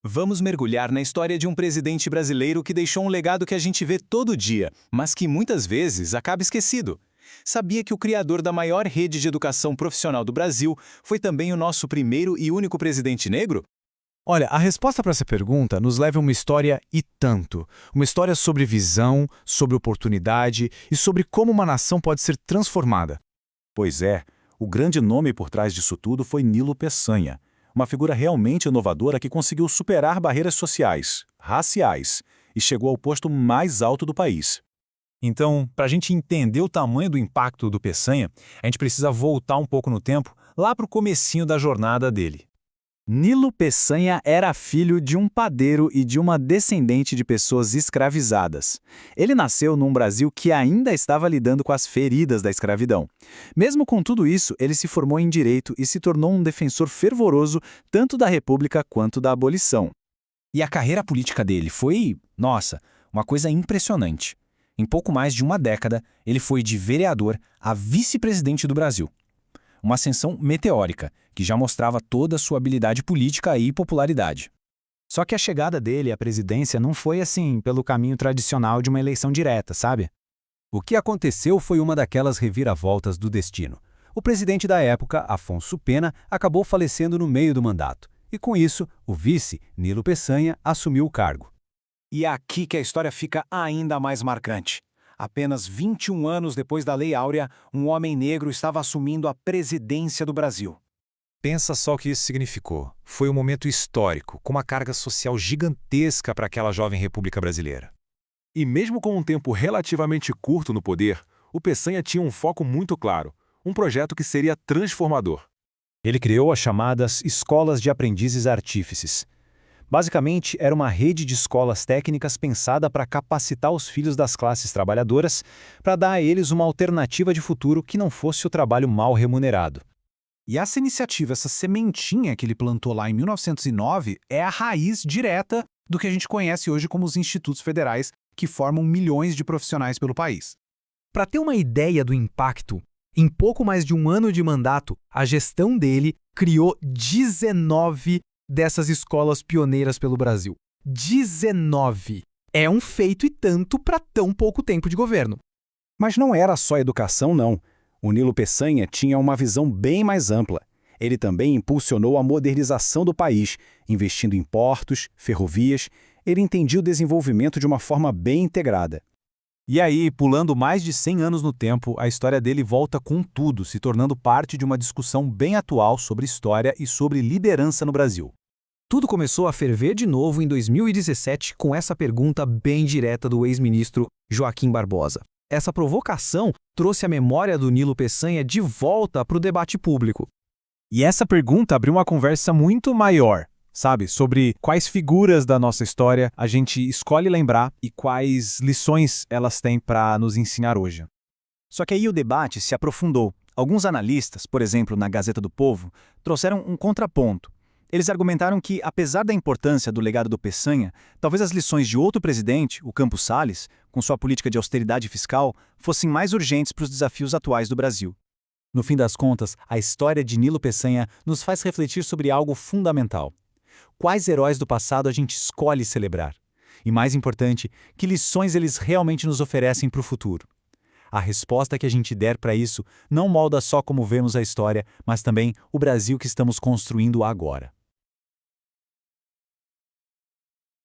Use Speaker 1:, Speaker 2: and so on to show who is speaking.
Speaker 1: Vamos mergulhar na história de um presidente brasileiro que deixou um legado que a gente vê todo dia, mas que muitas vezes acaba esquecido. Sabia que o criador da maior rede de educação profissional do Brasil foi também o nosso primeiro e único presidente negro?
Speaker 2: Olha, a resposta para essa pergunta nos leva a uma história e tanto. Uma história sobre visão, sobre oportunidade e sobre como uma nação pode ser transformada.
Speaker 3: Pois é, o grande nome por trás disso tudo foi Nilo Peçanha, uma figura realmente inovadora que conseguiu superar barreiras sociais, raciais e chegou ao posto mais alto do país.
Speaker 4: Então, para a gente entender o tamanho do impacto do Peçanha, a gente precisa voltar um pouco no tempo, lá para o comecinho da jornada dele.
Speaker 2: Nilo Peçanha era filho de um padeiro e de uma descendente de pessoas escravizadas. Ele nasceu num Brasil que ainda estava lidando com as feridas da escravidão. Mesmo com tudo isso, ele se formou em direito e se tornou um defensor fervoroso tanto da República quanto da abolição.
Speaker 4: E a carreira política dele foi, nossa, uma coisa impressionante. Em pouco mais de uma década, ele foi de vereador a vice-presidente do Brasil. Uma ascensão meteórica, que já mostrava toda a sua habilidade política e popularidade.
Speaker 2: Só que a chegada dele à presidência não foi assim, pelo caminho tradicional de uma eleição direta, sabe?
Speaker 5: O que aconteceu foi uma daquelas reviravoltas do destino. O presidente da época, Afonso Pena, acabou falecendo no meio do mandato. E com isso, o vice, Nilo Peçanha, assumiu o cargo.
Speaker 6: E é aqui que a história fica ainda mais marcante. Apenas 21 anos depois da Lei Áurea, um homem negro estava assumindo a presidência do Brasil.
Speaker 4: Pensa só o que isso significou. Foi um momento histórico, com uma carga social gigantesca para aquela jovem República Brasileira.
Speaker 7: E mesmo com um tempo relativamente curto no poder, o Peçanha tinha um foco muito claro, um projeto que seria transformador.
Speaker 5: Ele criou as chamadas Escolas de Aprendizes Artífices. Basicamente, era uma rede de escolas técnicas pensada para capacitar os filhos das classes trabalhadoras para dar a eles uma alternativa de futuro que não fosse o trabalho mal remunerado.
Speaker 6: E essa iniciativa, essa sementinha que ele plantou lá em 1909, é a raiz direta do que a gente conhece hoje como os institutos federais, que formam milhões de profissionais pelo país.
Speaker 8: Para ter uma ideia do impacto, em pouco mais de um ano de mandato, a gestão dele criou 19 dessas escolas pioneiras pelo Brasil. 19! É um feito e tanto para tão pouco tempo de governo.
Speaker 3: Mas não era só educação, não. O Nilo Peçanha tinha uma visão bem mais ampla. Ele também impulsionou a modernização do país, investindo em portos, ferrovias. Ele entendia o desenvolvimento de uma forma bem integrada.
Speaker 2: E aí, pulando mais de 100 anos no tempo, a história dele volta com tudo, se tornando parte de uma discussão bem atual sobre história e sobre liderança no Brasil.
Speaker 8: Tudo começou a ferver de novo em 2017 com essa pergunta bem direta do ex-ministro Joaquim Barbosa. Essa provocação trouxe a memória do Nilo Peçanha de volta para o debate público.
Speaker 2: E essa pergunta abriu uma conversa muito maior, sabe? Sobre quais figuras da nossa história a gente escolhe lembrar e quais lições elas têm para nos ensinar hoje.
Speaker 9: Só que aí o debate se aprofundou. Alguns analistas, por exemplo, na Gazeta do Povo, trouxeram um contraponto. Eles argumentaram que, apesar da importância do legado do Peçanha, talvez as lições de outro presidente, o Campos Salles, com sua política de austeridade fiscal, fossem mais urgentes para os desafios atuais do Brasil. No fim das contas, a história de Nilo Peçanha nos faz refletir sobre algo fundamental. Quais heróis do passado a gente escolhe celebrar? E mais importante, que lições eles realmente nos oferecem para o futuro? A resposta que a gente der para isso não molda só como vemos a história, mas também o Brasil que estamos construindo agora.